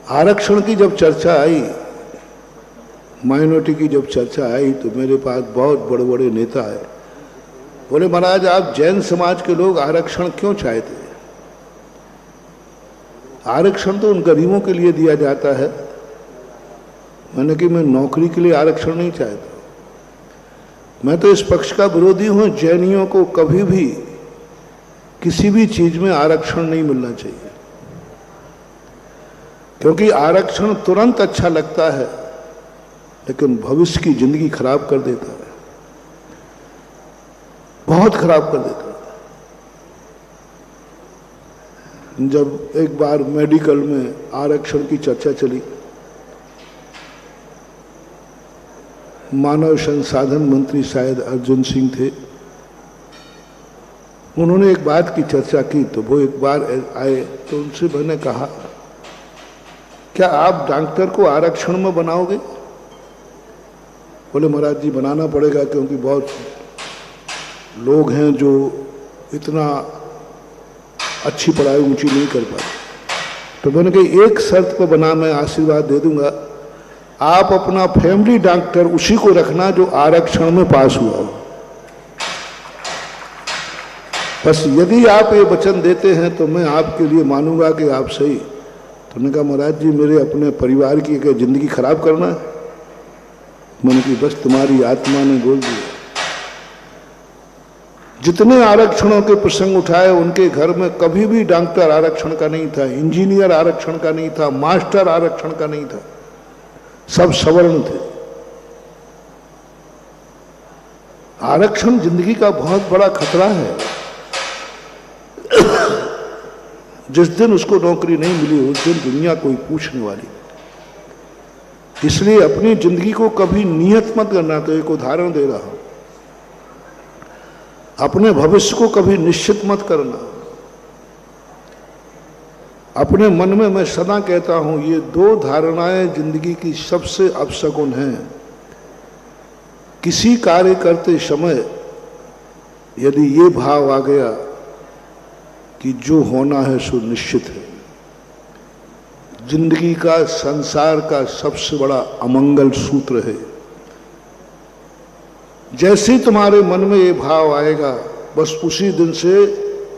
आरक्षण की जब चर्चा आई, माइनॉरिटी की जब चर्चा आई, तो मेरे पास बहुत बड़े बड़े नेता आए, बोले महाराज आप जैन समाज के लोग आरक्षण क्यों चाहते हैं? आरक्षण तो उन गरीबों के लिए दिया जाता है। मैंने कि मैं नौकरी के लिए आरक्षण नहीं चाहता। मैं तो इस पक्ष का विरोधी हूं, जैनियों को कभी भी किसी भी चीज में आरक्षण नहीं मिलना चाहिए, क्योंकि आरक्षण तुरंत अच्छा लगता है लेकिन भविष्य की जिंदगी खराब कर देता है, बहुत खराब कर देता है। जब एक बार मेडिकल में आरक्षण की चर्चा चली, मानव संसाधन मंत्री शायद अर्जुन सिंह थे, उन्होंने एक बात की चर्चा की, तो वो एक बार आए तो उनसे मैंने कहा क्या आप डॉक्टर को आरक्षण में बनाओगे? बोले महाराज जी बनाना पड़ेगा, क्योंकि बहुत लोग हैं जो इतना अच्छी पढ़ाई ऊंची नहीं कर पाते। तो मैंने कहा एक शर्त पर बना, मैं आशीर्वाद दे दूंगा, आप अपना फैमिली डॉक्टर उसी को रखना जो आरक्षण में पास हुआ हो। बस यदि आप ये वचन देते हैं तो मैं आपके लिए मानूंगा कि आप सही। तो मैंने कहा महाराज जी मेरे अपने परिवार की जिंदगी खराब करना है? मैंने कहा बस तुम्हारी आत्मा ने बोल दिया। जितने आरक्षणों के प्रसंग उठाए उनके घर में कभी भी डॉक्टर आरक्षण का नहीं था, इंजीनियर आरक्षण का नहीं था, मास्टर आरक्षण का नहीं था, सब सवर्ण थे। आरक्षण जिंदगी का बहुत बड़ा खतरा है। जिस दिन उसको नौकरी नहीं मिली उस दिन दुनिया कोई पूछने वाली। इसलिए अपनी जिंदगी को कभी नियत मत करना। तो एक उदाहरण दे रहा हूं, अपने भविष्य को कभी निश्चित मत करना। अपने मन में मैं सदा कहता हूं ये दो धारणाएं जिंदगी की सबसे अपशगुन हैं। किसी कार्य करते समय यदि ये भाव आ गया कि जो होना है सो निश्चित है, जिंदगी का संसार का सबसे बड़ा अमंगल सूत्र है। जैसे ही तुम्हारे मन में ये भाव आएगा बस उसी दिन से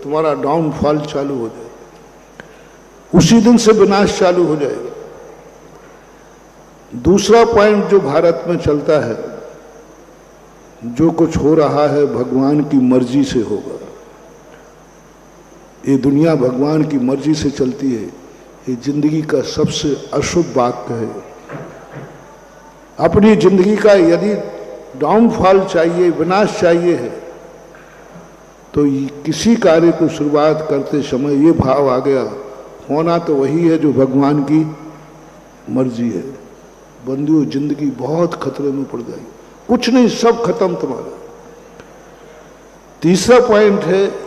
तुम्हारा डाउनफॉल चालू हो जाएगा, उसी दिन से विनाश चालू हो जाएगा। दूसरा पॉइंट जो भारत में चलता है, जो कुछ हो रहा है भगवान की मर्जी से होगा। ये दुनिया भगवान की मर्जी से चलती है, ये जिंदगी का सबसे अशुभ वाक्य है। अपनी जिंदगी का यदि डाउनफॉल चाहिए, विनाश चाहिए है, तो किसी कार्य को शुरुआत करते समय ये भाव आ गया होना तो वही है जो भगवान की मर्जी है। बंदियों जिंदगी बहुत खतरे में पड़ जाएगी, कुछ नहीं सब खत्म तुम्हारा। तीसरा पॉइंट है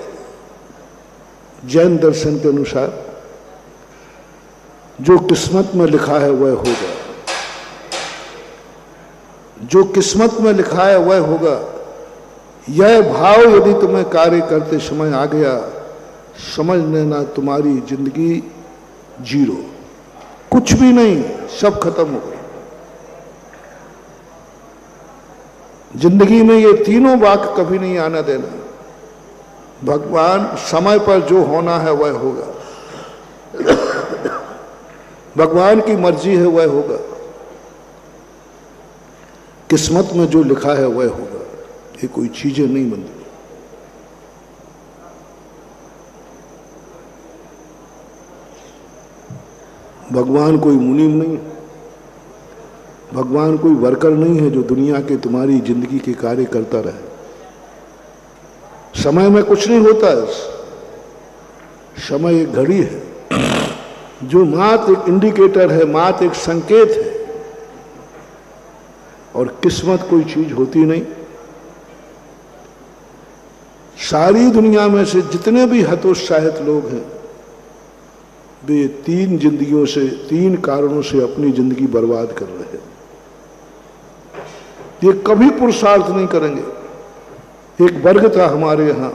जैन दर्शन के अनुसार जो किस्मत में लिखा है वह होगा। जो किस्मत में लिखा है वह होगा, यह भाव यदि तुम्हें कार्य करते समय आ गया, समझ लेना तुम्हारी जिंदगी जीरो, कुछ भी नहीं, सब खत्म हो गया। जिंदगी में ये तीनों वाक्य कभी नहीं आना देना। भगवान समय पर जो होना है वह होगा, भगवान की मर्जी है वह होगा, किस्मत में जो लिखा है वह होगा। ये कोई चीजें नहीं बनती। भगवान कोई मुनीम नहीं है, भगवान कोई वर्कर नहीं है जो दुनिया के तुम्हारी जिंदगी के कार्य करता रहे। समय में कुछ नहीं होता है। समय एक घड़ी है जो मात्र एक इंडिकेटर है, मात्र एक संकेत है, और किस्मत कोई चीज होती नहीं। सारी दुनिया में से जितने भी हतोत्साहित लोग हैं वे तीन जिंदगियों से, तीन कारणों से अपनी जिंदगी बर्बाद कर रहे हैं। ये कभी पुरुषार्थ नहीं करेंगे। एक वर्ग था हमारे यहां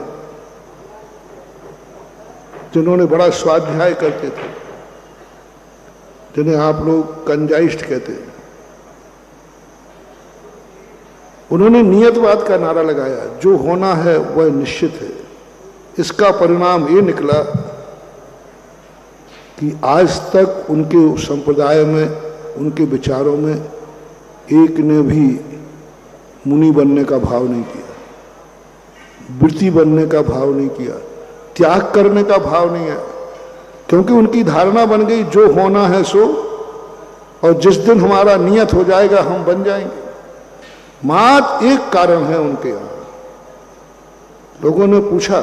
जिन्होंने बड़ा स्वाध्याय करते थे, जिन्हें आप लोग कंजाइस्ट कहते हैं, उन्होंने नियतवाद का नारा लगाया, जो होना है वह निश्चित है। इसका परिणाम ये निकला कि आज तक उनके संप्रदाय में, उनके विचारों में एक ने भी मुनि बनने का भाव नहीं किया, वृत्ति बनने का भाव नहीं किया, त्याग करने का भाव नहीं है, क्योंकि उनकी धारणा बन गई जो होना है सो, और जिस दिन हमारा नियत हो जाएगा हम बन जाएंगे। मात्र एक कारण है उनके यहां। लोगों ने पूछा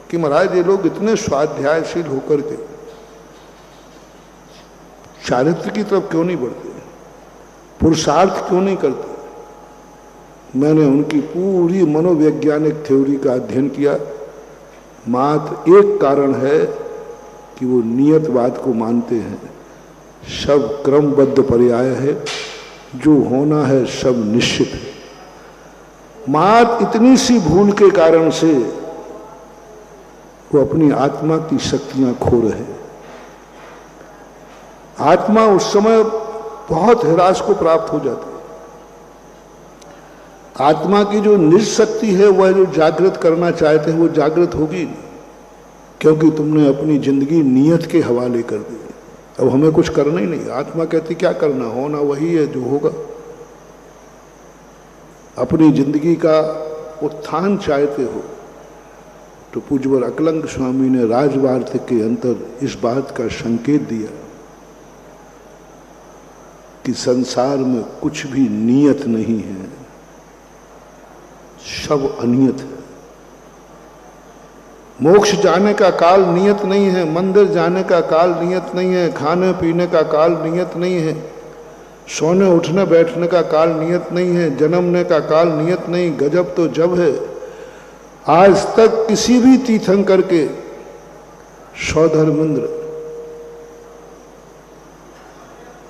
कि महाराज ये लोग इतने स्वाध्यायशील होकर के चारित्र की तरफ क्यों नहीं बढ़ते, पुरुषार्थ क्यों नहीं करते? मैंने उनकी पूरी मनोवैज्ञानिक थ्योरी का अध्ययन किया। मात्र एक कारण है कि वो नियतवाद को मानते हैं। सब क्रमबद्ध पर्याय है, जो होना है सब निश्चित है। मात्र इतनी सी भूल के कारण से वो अपनी आत्मा की शक्तियां खो रहे हैं। आत्मा उस समय बहुत हिरास को प्राप्त हो जाती है। आत्मा की जो निज शक्ति है, वह जो जागृत करना चाहते हैं वो जागृत होगी नहीं, क्योंकि तुमने अपनी जिंदगी नियत के हवाले कर दी। अब हमें कुछ करना ही नहीं। आत्मा कहती क्या करना, होना वही है जो होगा। अपनी जिंदगी का उत्थान चाहते हो तो पूज्यवर अकलंग स्वामी ने राजवार्तिक के अंतर इस बात का संकेत दिया कि संसार में कुछ भी नियत नहीं है, सब अनियत है। मोक्ष जाने का काल नियत नहीं है, मंदिर जाने का काल नियत नहीं है, खाने पीने का काल नियत नहीं है, सोने उठने बैठने का काल नियत नहीं है, जन्मने का काल नियत नहीं। गजब तो जब है, आज तक किसी भी तीर्थंकर के सौधर्मेंद्र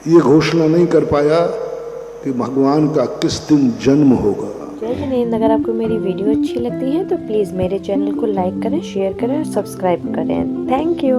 ये घोषणा नहीं कर पाया कि भगवान का किस दिन जन्म होगा। जय हिंद। अगर आपको मेरी वीडियो अच्छी लगती है तो प्लीज़ मेरे चैनल को लाइक करें, शेयर करें और सब्सक्राइब करें। Thank you.